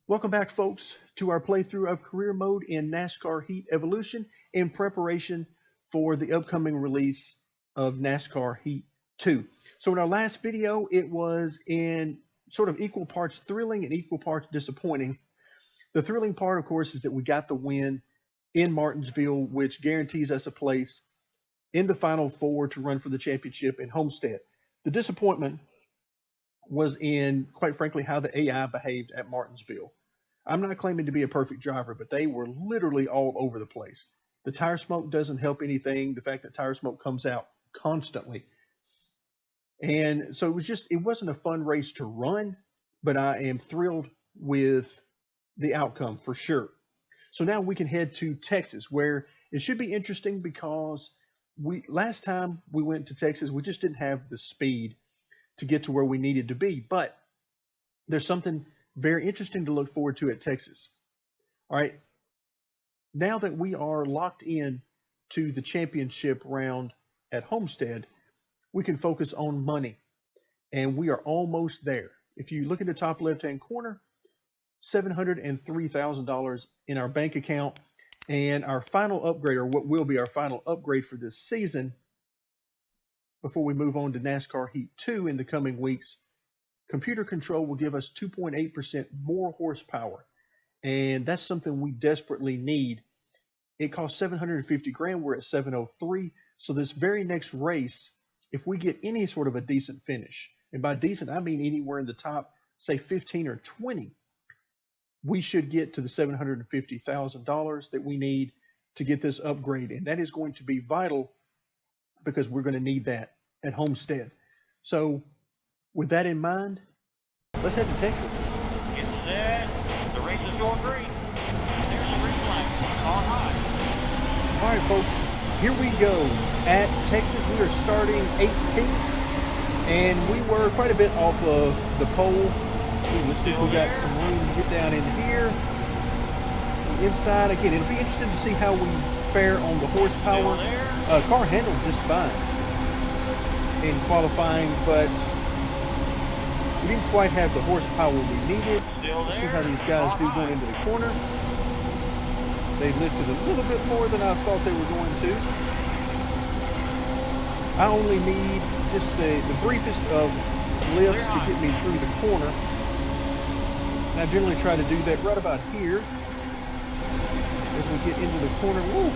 Welcome back, folks, to our playthrough of Career Mode in NASCAR Heat Evolution in preparation for the upcoming release of NASCAR Heat 2. So in our last video, it was in sort of equal parts thrilling and equal parts disappointing. The thrilling part, of course, is that we got the win in Martinsville, which guarantees us a place in the Final Four to run for the championship in Homestead. The disappointment was in, quite frankly, how the AI behaved at Martinsville. I'm not claiming to be a perfect driver, but they were literally all over the place. The tire smoke doesn't help anything. The fact that tire smoke comes out constantly. And so it wasn't a fun race to run, but I am thrilled with the outcome for sure. So now we can head to Texas, where it should be interesting because last time we went to Texas, we just didn't have the speed to get to where we needed to be. But there's something very interesting to look forward to at Texas. All right. Now that we are locked in to the championship round at Homestead, we can focus on money. And we are almost there. If you look at the top left-hand corner, $703,000 in our bank account. And our final upgrade, or what will be our final upgrade for this season, before we move on to NASCAR Heat 2 in the coming weeks, computer control will give us 2.8% more horsepower. And that's something we desperately need. It costs $750 grand. We're at 703. So this very next race, if we get any sort of a decent finish, and by decent, I mean anywhere in the top, say 15 or 20, we should get to the $750,000 that we need to get this upgrade. And that is going to be vital because we're going to need that at Homestead. So with that in mind, let's head to Texas. Get set. The race is going green. There's the green flag. On high. All right, folks, here we go at Texas. We are starting 18th, and we were quite a bit off of the pole. Let's see if we got some room to get down in here. Inside, again, it'll be interesting to see how we fare on the horsepower. Car handled just fine in qualifying, but we didn't quite have the horsepower we needed. Let's see how these guys do going into the corner. They lifted a little bit more than I thought they were going to. I only need just the briefest of lifts to get me through the corner. And I generally try to do that right about here as we get into the corner. Woo!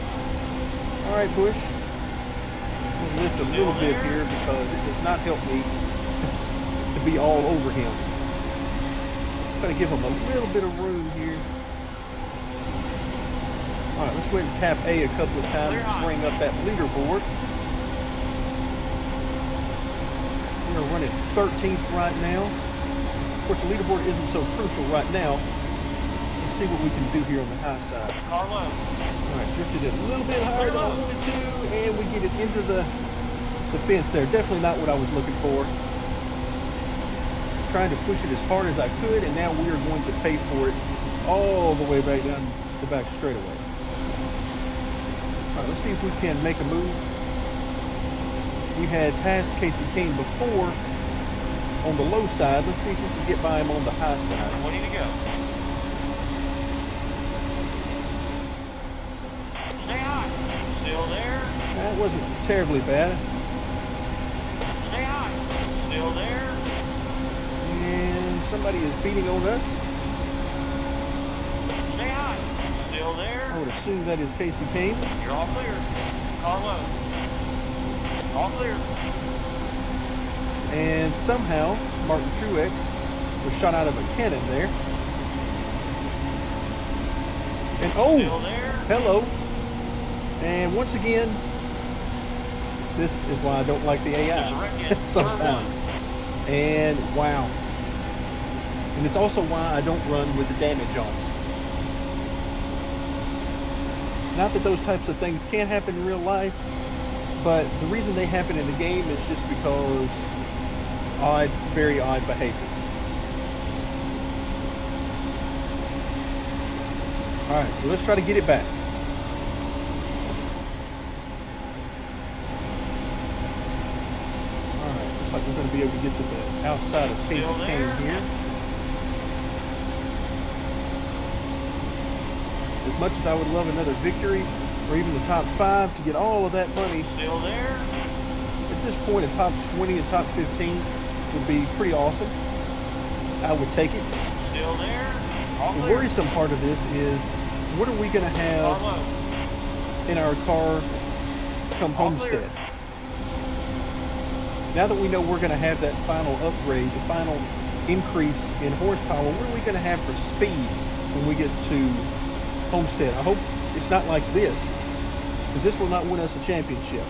All right, Bush. I'm going to lift a little bit here because it does not help me to be all over him. Try to give him a little bit of room here. All right, let's go ahead and tap A couple of times to bring up that leaderboard. We're running 13th right now. Of course, the leaderboard isn't so crucial right now. Let's see what we can do here on the high side. All right, drifted it a little bit higher than I wanted to, and we get it into the fence there. Definitely not what I was looking for. Trying to push it as hard as I could, and now we are going to pay for it all the way back down the back straightaway. All right, let's see if we can make a move. We had passed Casey Kane before on the low side. Let's see if we can get by him on the high side. 20 to go. Stay high. Still there. That wasn't terribly bad. Stay high. Still there. And somebody is beating on us. Stay high. Still there. I would assume that is Casey Kane. You're all clear. Car low. All clear. And somehow Martin Truex was shot out of a cannon there. And oh, hello. And once again, this is why I don't like the AI sometimes. And wow. And it's also why I don't run with the damage on. Not that those types of things can happen in real life, but the reason they happen in the game is just because very odd behavior. All right, so let's try to get it back. All right, looks like we're going to be able to get to the outside of Casey Kane here. as much as I would love another victory or even the top 5 to get all of that money, Still there. at this point, a top 20, a top 15 would be pretty awesome. I would take it. Still there. All The clear. worrisome part of this is, what are we going to Car have low. in our car come All clear. Homestead? Now that we know we're going to have that final upgrade, the final increase in horsepower, what are we going to have for speed when we get to Homestead? I hope it's not like this, because this will not win us a championship.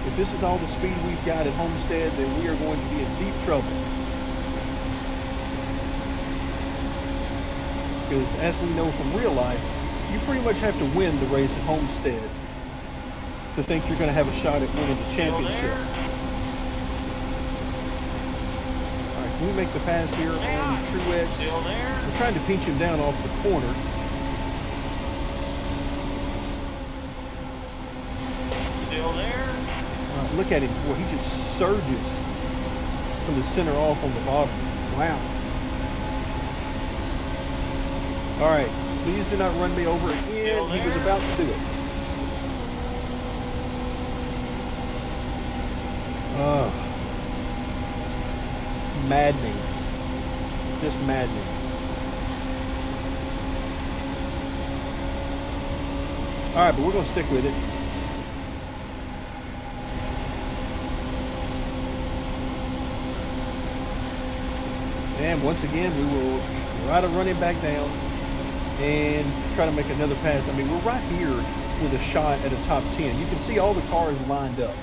If this is all the speed we've got at Homestead, then we are going to be in deep trouble. Because as we know from real life, you pretty much have to win the race at Homestead to think you're going to have a shot at winning the championship. All right, can we make the pass here on Truex? Still there. I'm trying to pinch him down off the corner. Still there. Look at him. Boy, he just surges from the center off on the bottom. Wow. All right, please do not run me over again. He was about to do it. Maddening. Just maddening. All right, but we're going to stick with it. And once again, we will try to run him back down and try to make another pass. I mean, we're right here with a shot at a top 10. You can see all the cars lined up.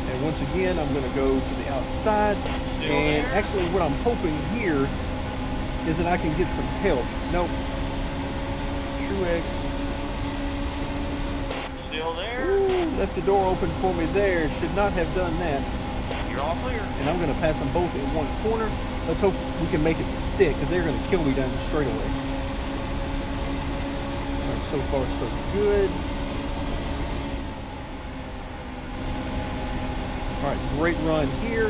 And once again, I'm going to go to the outside. And actually, what I'm hoping here is that I can get some help. Nope. Truex. Still there. Ooh, left the door open for me there. Should not have done that. You're all clear. And I'm going to pass them both in one corner. Let's hope we can make it stick, because they're going to kill me down the straightaway. All right, so far so good. All right, great run here.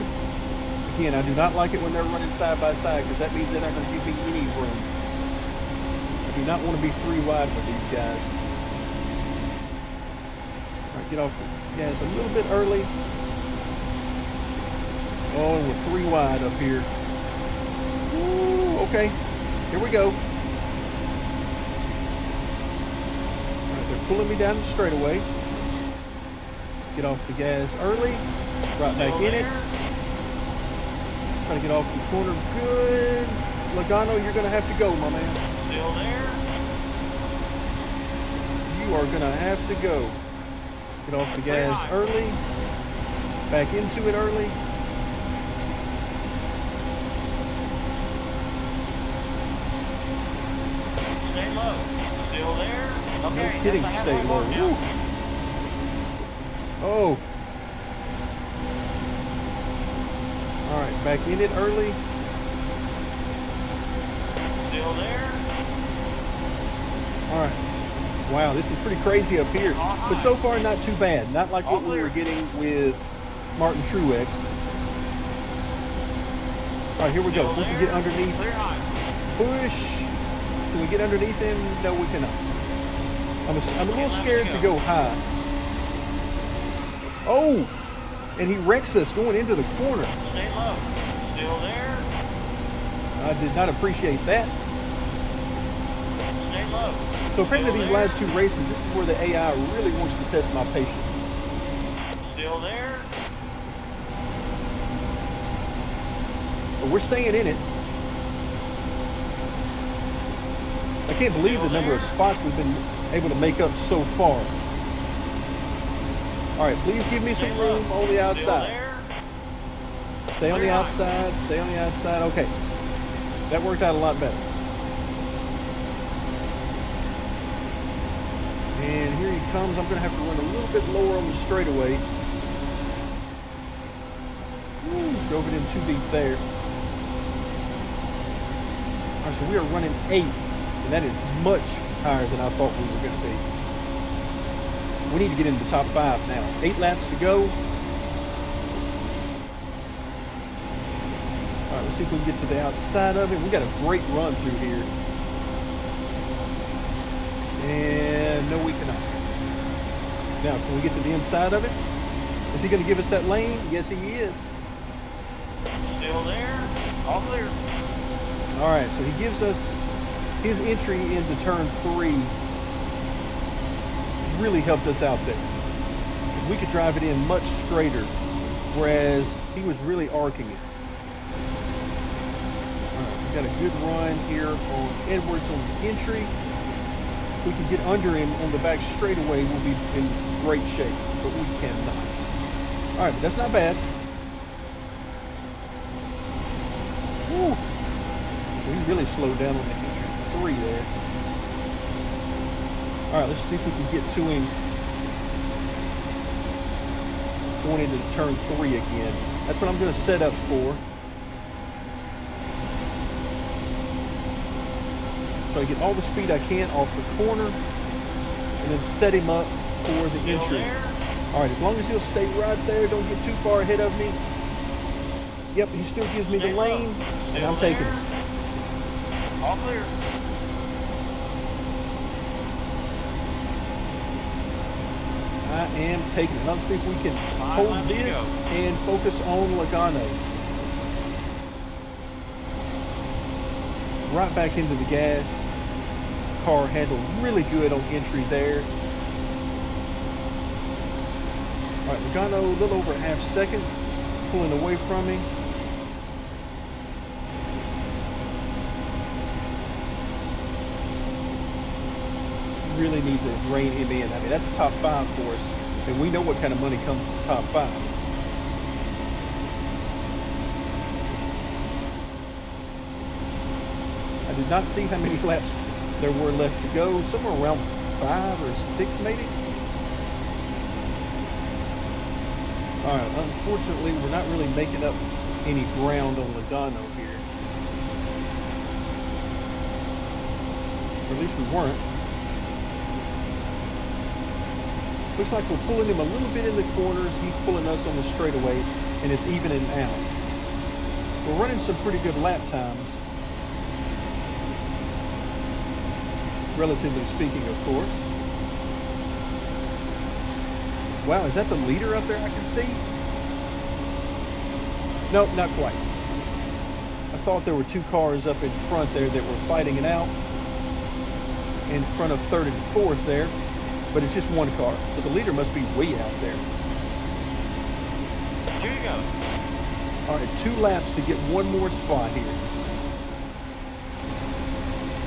Again, I do not like it when they're running side by side, because that means they're not going to give me any room. I do not want to be 3 wide with these guys. All right, get off the gas a little bit early. Oh, and we're 3 wide up here. Ooh, okay, here we go. All right, they're pulling me down the straightaway. Get off the gas early. Right back in it. Try to get off the corner. Good. Logano, you're going to have to go, my man. Still there. You are going to have to go. Get off the gas early. Back into it early. Stay low. Still there. Okay. No kidding, that's a stay halfway low. mark Woo. now. Oh. All right, back in it early. Still there. All right. Wow, this is pretty crazy up here. But so far, not too bad. Not like what we were getting with Martin Truex. All right, here we go. If we can get underneath. Clear high. Push. Can we get underneath him? No, we cannot. I'm a little scared to go high. Oh! And he wrecks us going into the corner. Stay low. Still there. I did not appreciate that. Stay low. So apparently these last 2 races, this is where the AI really wants to test my patience. Still there. But we're staying in it. I can't believe the number of spots we've been able to make up so far. All right, please give me some room on the outside. Stay on the outside, stay on the outside. Okay, that worked out a lot better. And here he comes. I'm going to have to run a little bit lower on the straightaway. Ooh, drove it in too deep there. All right, so we are running 8th, and that is much higher than I thought we were going to be. We need to get into the top 5 now. 8 laps to go. All right, right, let's see if we can get to the outside of it. We got a great run through here. And no, we cannot. Now, can we get to the inside of it? Is he going to give us that lane? Yes, he is. Still there. All clear. All right, so he gives us his entry into turn 3. Really helped us out there, because we could drive it in much straighter, whereas he was really arcing it. All right, we got a good run here on Edwards on the entry. If we can get under him on the back straightaway, we'll be in great shape, but we cannot. All right, but that's not bad. Woo. We really slowed down on the entry 3 there. All right, let's see if we can get to him going into turn 3 again. That's what I'm going to set up for. So I get all the speed I can off the corner and then set him up for the entry. All right, as long as he'll stay right there, don't get too far ahead of me. Yep, he still gives me the lane, and I'm taking it. All clear. I am taking it. Let's see if we can hold this and focus on Logano. Right back into the gas. Car handled really good on entry there. All right, Logano a little over a half second, pulling away from me. Really need to rein him in. I mean, that's a top 5 for us, and we know what kind of money comes from the top 5. I did not see how many laps there were left to go. Somewhere around 5 or 6 maybe. All right, unfortunately, we're not really making up any ground on Logano here. Or at least we weren't. Looks like we're pulling him a little bit in the corners. He's pulling us on the straightaway, and it's evening out. We're running some pretty good lap times, relatively speaking, of course. Wow, is that the leader up there I can see? Nope, not quite. I thought there were 2 cars up in front there that were fighting it out in front of 3rd and 4th there. But it's just 1 car, so the leader must be way out there. Here you go. All right, 2 laps to get 1 more spot here.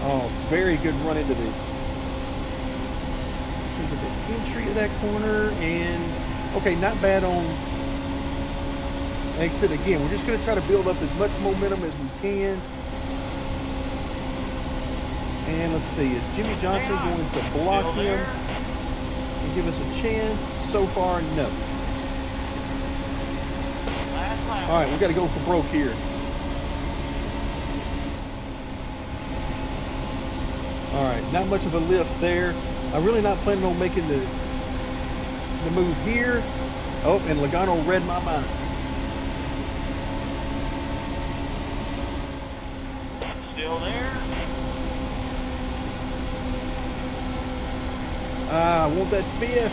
Oh, very good run into the entry of that corner, and okay, not bad on exit again. We're just going to try to build up as much momentum as we can. And let's see, is Jimmy Johnson going to block him and give us a chance? So far, no. All right, we got to go for broke here. All right, not much of a lift there. I'm really not planning on making the move here. Oh, and Logano read my mind. Still there. I want that 5th.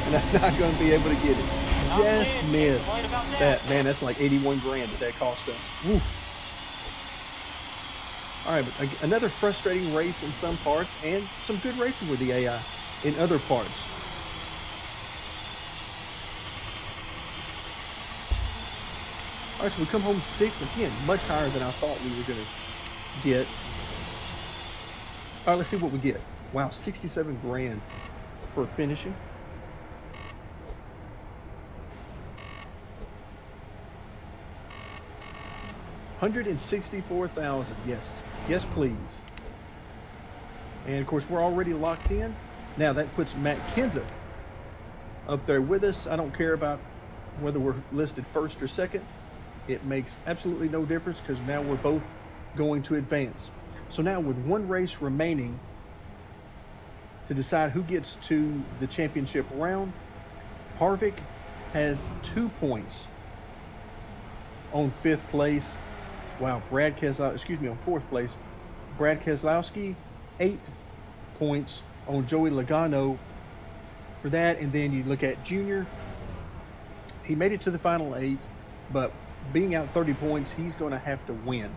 And I'm not going to be able to get it. Just miss that. Man, that's like 81 grand that cost us. Woo. All right, but another frustrating race in some parts, and some good racing with the AI in other parts. All right, so we come home 6th again, much higher than I thought we were going to get. All right, let's see what we get. Wow, 67 grand for finishing. $164,000. Yes, yes, please. And of course, we're already locked in. Now that puts Matt Kenseth up there with us. I don't care about whether we're listed 1st or 2nd. It makes absolutely no difference because now we're both going to advance. So now with 1 race remaining to decide who gets to the championship round, Harvick has 2 points On 5th place, wow, on 4th place, Brad Keselowski, 8 points on Joey Logano for that. And then you look at Junior, he made it to the final 8, but being out 30 points, he's going to have to win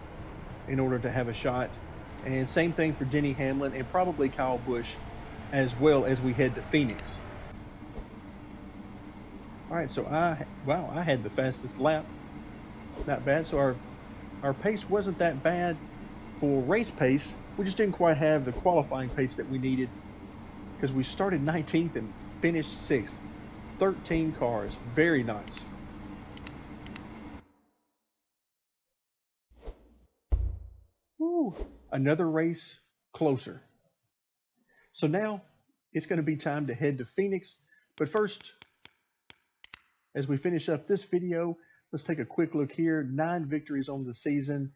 in order to have a shot. And same thing for Denny Hamlin and probably Kyle Busch as well as we head to Phoenix. All right, so I had the fastest lap. Not bad. So our pace wasn't that bad for race pace. We just didn't quite have the qualifying pace that we needed because we started 19th and finished 6th. 13 cars. Very nice. Woo. Another race closer. So now it's going to be time to head to Phoenix. But first, as we finish up this video, let's take a quick look here. 9 victories on the season.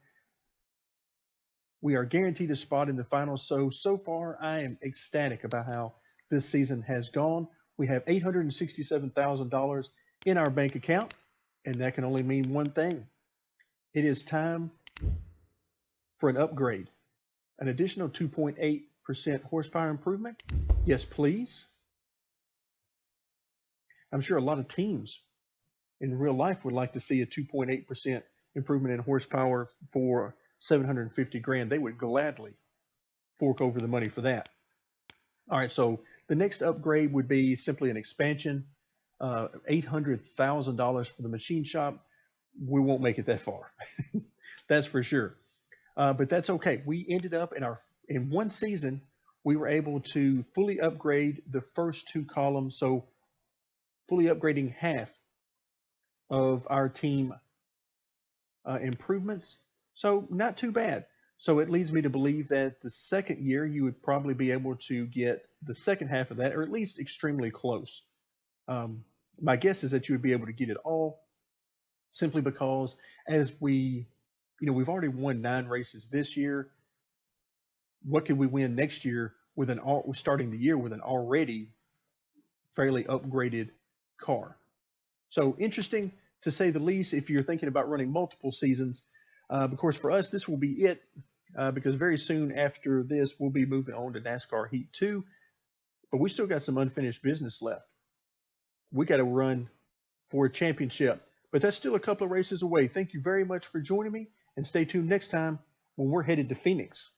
We are guaranteed a spot in the finals. So far, I am ecstatic about how this season has gone. We have $867,000 in our bank account, and that can only mean one thing. It is time for an upgrade. An additional 2.8% horsepower improvement. Yes, please. I'm sure a lot of teams in real life would like to see a 2.8% improvement in horsepower for $750,000. They would gladly fork over the money for that. All right, so the next upgrade would be simply an expansion, $800,000 for the machine shop. We won't make it that far, that's for sure. But that's okay. We ended up in one season, we were able to fully upgrade the first 2 columns, so fully upgrading half of our team improvements. So not too bad. So it leads me to believe that the second year you would probably be able to get the second half of that, or at least extremely close. My guess is that you would be able to get it all, simply because as we've already won 9 races this year. What could we win next year with starting the year with an already fairly upgraded car? So interesting to say the least if you're thinking about running multiple seasons. Of course, for us, this will be it because very soon after this, we'll be moving on to NASCAR Heat 2. But we still got some unfinished business left. We got to run for a championship, but that's still a couple of races away. Thank you very much for joining me, and stay tuned next time when we're headed to Phoenix.